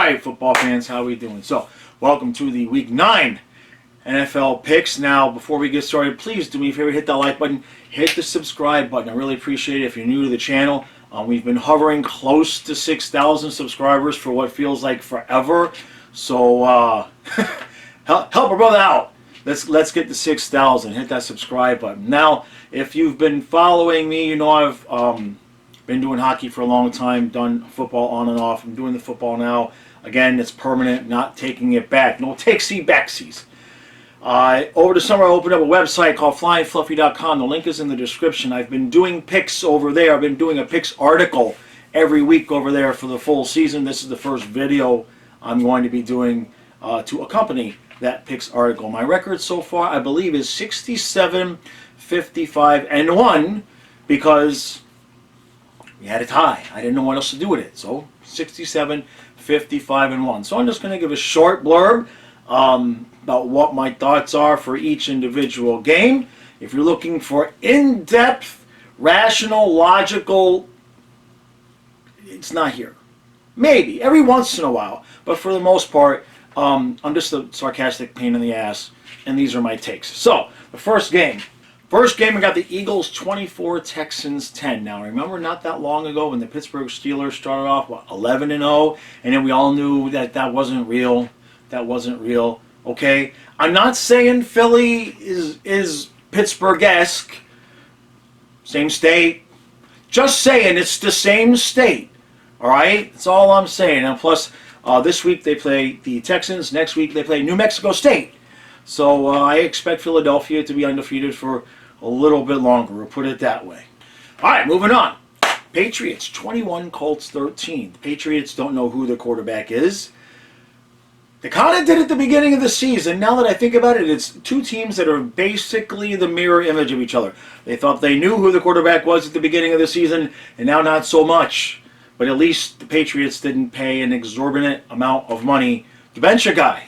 Alright, football fans, how we doing? So, welcome to the Week 9 NFL picks. Now, before we get started, please do me a favor, hit that like button, hit the subscribe button. I really appreciate it if you're new to the channel. We've been hovering close to 6,000 subscribers for what feels like forever. So, help a brother out. Let's get to 6,000. Hit that subscribe button. Now, if you've been following me, you know I've been doing hockey for a long time, done football on and off. I'm doing the football now. Again, it's permanent, not taking it back. No takesy-backsies. Over the summer, I opened up a website called flyingfluffy.com. The link is in the description. I've been doing picks over there. I've been doing a picks article every week over there for the full season. This is the first video I'm going to be doing to accompany that picks article. My record so far, I believe, is 67, 55, and 1 because we had a tie. I didn't know what else to do with it. So 67, 55, and 1. So I'm just going to give a short blurb about what my thoughts are for each individual game. If you're looking for in-depth, rational, logical, it's not here. Maybe, every once in a while. But for the most part, I'm just a sarcastic pain in the ass, and these are my takes. So, the first game. First game, we got the Eagles 24, Texans 10. Now, remember not that long ago when the Pittsburgh Steelers started off, 11-0, and then we all knew that that wasn't real. That wasn't real. Okay? I'm not saying Philly is Pittsburgh-esque. Same state. Just saying it's the same state. All right? That's all I'm saying. And plus, this week they play the Texans. Next week they play New Mexico State. So I expect Philadelphia to be undefeated for a little bit longer. We'll put it that way. All right, moving on. Patriots 21, Colts 13. The Patriots don't know who the quarterback is. They kind of did at the beginning of the season. Now that I think about it, it's two teams that are basically the mirror image of each other. They thought they knew who the quarterback was at the beginning of the season, and now not so much. But at least the Patriots didn't pay an exorbitant amount of money to bench a guy.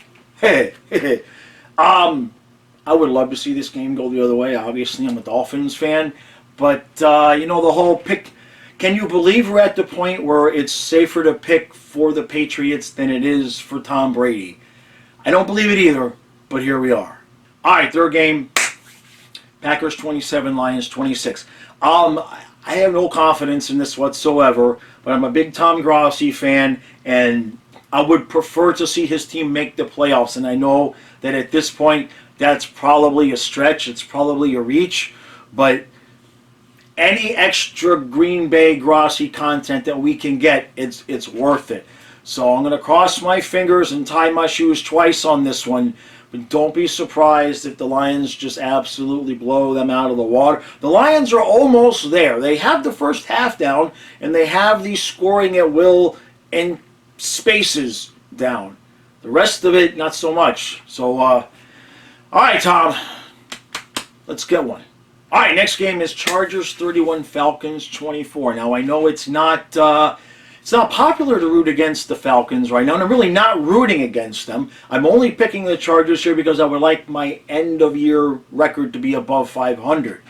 I would love to see this game go the other way. Obviously, I'm a Dolphins fan. But, you know, the whole pick... Can you believe we're at the point where it's safer to pick for the Patriots than it is for Tom Brady? I don't believe it either, but here we are. All right, third game. Packers 27, Lions 26. I have no confidence in this whatsoever, but I'm a big Tom Grossi fan, and I would prefer to see his team make the playoffs. And I know that at this point, that's probably a stretch. It's probably a reach, but any extra Green Bay Grossi content that we can get, it's worth it. So I'm going to cross my fingers and tie my shoes twice on this one. But don't be surprised if the Lions just absolutely blow them out of the water. The Lions are almost there. They have the first half down, and they have the scoring at will and spaces down. The rest of it, not so much. So, all right, Tom, let's get one. All right, next game is Chargers 31, Falcons 24. Now, I know it's not popular to root against the Falcons right now, and I'm really not rooting against them. I'm only picking the Chargers here because I would like my end-of-year record to be above 500.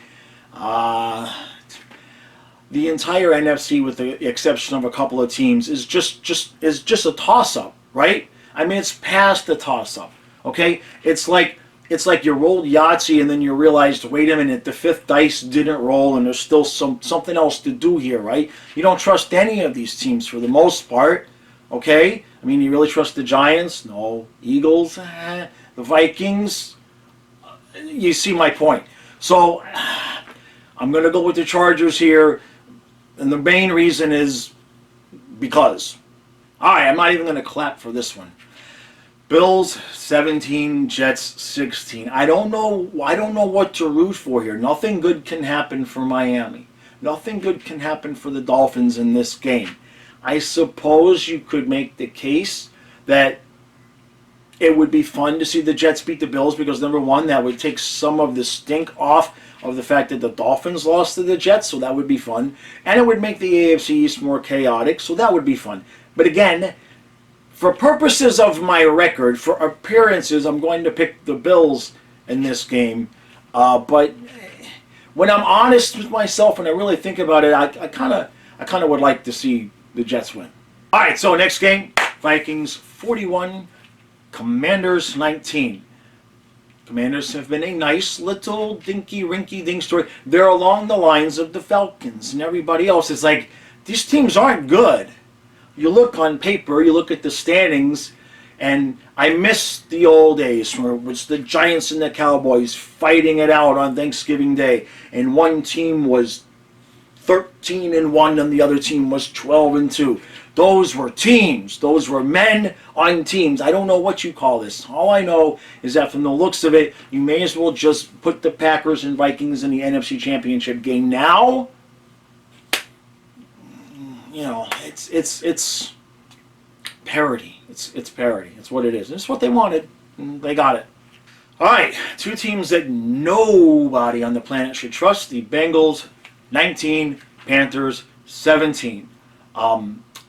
The entire NFC, with the exception of a couple of teams, is just a toss-up, right? I mean, it's past the toss-up. Okay, it's like you rolled Yahtzee and then you realized, wait a minute, the fifth dice didn't roll and there's still something else to do here, right? You don't trust any of these teams for the most part, okay? I mean, you really trust the Giants? No. Eagles? The Vikings? You see my point. So, I'm going to go with the Chargers here, and the main reason is because. All right, I'm not even going to clap for this one. Bills 17, Jets 16. I don't know what to root for here. Nothing good can happen for Miami. Nothing good can happen for the Dolphins in this game. I suppose you could make the case that it would be fun to see the Jets beat the Bills because, number one, that would take some of the stink off of the fact that the Dolphins lost to the Jets, so that would be fun. And it would make the AFC East more chaotic, so that would be fun. But again, for purposes of my record, for appearances, I'm going to pick the Bills in this game. But when I'm honest with myself and I really think about it, I kind of would like to see the Jets win. All right, so next game, Vikings 41, Commanders 19. Commanders have been a nice little dinky rinky dink story. They're along the lines of the Falcons and everybody else. It's like, these teams aren't good. You look on paper, you look at the standings, and I miss the old days where it was the Giants and the Cowboys fighting it out on Thanksgiving Day, and one team was 13-1 and the other team was 12-2. Those were teams. Those were men on teams. I don't know what you call this. All I know is that from the looks of it, you may as well just put the Packers and Vikings in the NFC Championship game now. You know, it's parity. It's parity. It's what it is. It's what they wanted. And they got it. All right, two teams that nobody on the planet should trust: the Bengals 19, Panthers 17.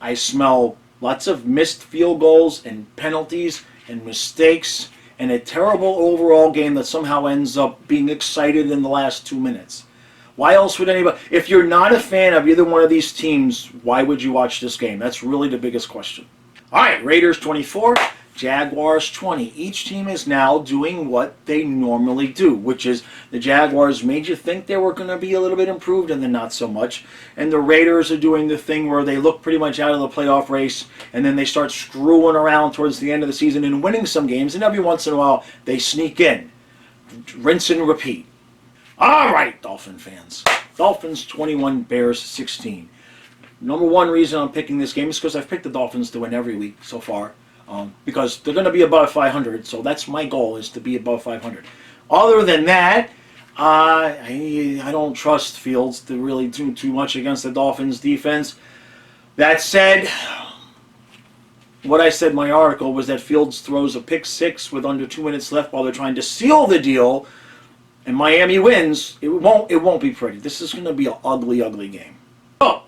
I smell lots of missed field goals and penalties and mistakes and a terrible overall game that somehow ends up being excited in the last 2 minutes. Why else would anybody... If you're not a fan of either one of these teams, why would you watch this game? That's really the biggest question. All right, Raiders 24, Jaguars 20. Each team is now doing what they normally do, which is the Jaguars made you think they were going to be a little bit improved and then not so much. And the Raiders are doing the thing where they look pretty much out of the playoff race and then they start screwing around towards the end of the season and winning some games, and every once in a while they sneak in. Rinse and repeat. All right, Dolphin fans. Dolphins 21, Bears 16. Number one reason I'm picking this game is because I've picked the Dolphins to win every week so far. Because they're going to be above 500, so that's my goal, is to be above 500. Other than that, I don't trust Fields to really do too much against the Dolphins' defense. That said, what I said in my article was that Fields throws a pick six with under 2 minutes left while they're trying to seal the deal, and Miami wins. It won't be pretty. This is going to be an ugly, ugly game. Oh,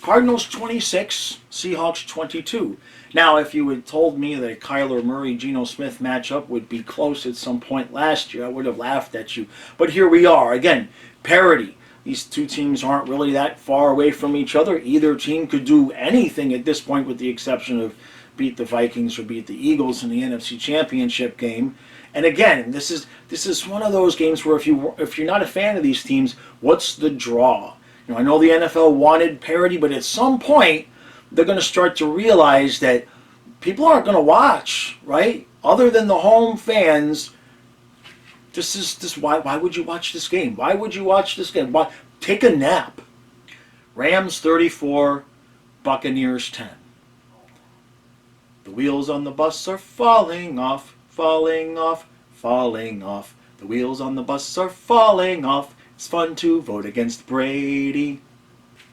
Cardinals 26, Seahawks 22. Now, if you had told me that a Kyler Murray-Geno Smith matchup would be close at some point last year, I would have laughed at you. But here we are. Again, parity. These two teams aren't really that far away from each other. Either team could do anything at this point with the exception of beat the Vikings or beat the Eagles in the NFC Championship game. And again, this is one of those games where if you're not a fan of these teams, what's the draw? You know, I know the NFL wanted parity, but at some point they're going to start to realize that people aren't going to watch, right? Other than the home fans. Why would you watch this game? Why would you watch this game? Why, take a nap. Rams 34, Buccaneers 10. The wheels on the bus are falling off, falling off, falling off. The wheels on the bus are falling off. It's fun to vote against Brady.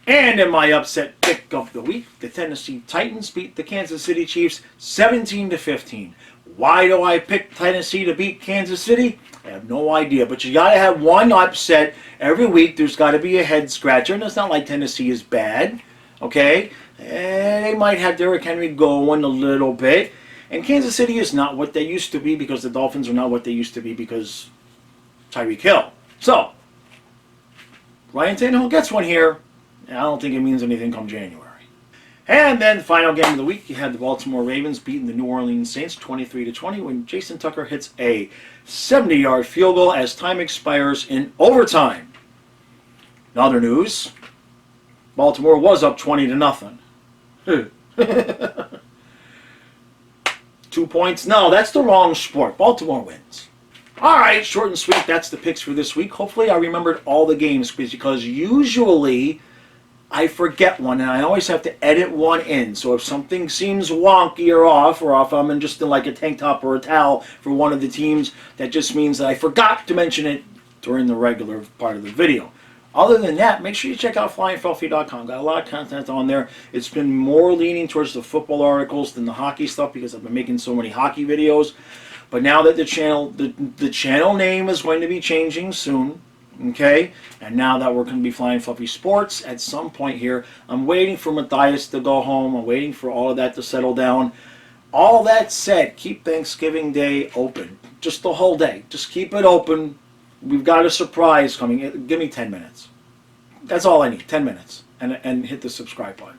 And in my upset pick of the week, the Tennessee Titans beat the Kansas City Chiefs 17-15. Why do I pick Tennessee to beat Kansas City? I have no idea, but you got to have one upset every week. There's got to be a head scratcher, and it's not like Tennessee is bad, okay? And they might have Derrick Henry going a little bit, and Kansas City is not what they used to be because the Dolphins are not what they used to be because Tyreek Hill. So, Ryan Tannehill gets one here. I don't think it means anything come January. And then, final game of the week, you had the Baltimore Ravens beating the New Orleans Saints 23-20 when Jason Tucker hits a 70-yard field goal as time expires in overtime. In other news, Baltimore was up 20-0. 2 points? No, that's the wrong sport. Baltimore wins. All right, short and sweet. That's the picks for this week. Hopefully I remembered all the games because usually I forget one, and I always have to edit one in. So if something seems wonky or if I'm just in like a tank top or a towel for one of the teams, that just means that I forgot to mention it during the regular part of the video. Other than that, make sure you check out flyingfluffy.com. Got a lot of content on there. It's been more leaning towards the football articles than the hockey stuff because I've been making so many hockey videos. But now that the channel name is going to be changing soon, okay, and now that we're going to be Flying Fluffy Sports at some point here, I'm waiting for Matthias to go home. I'm waiting for all of that to settle down. All that said, keep Thanksgiving Day open. Just the whole day. Just keep it open. We've got a surprise coming. Give me 10 minutes. That's all I need, 10 minutes. And hit the subscribe button.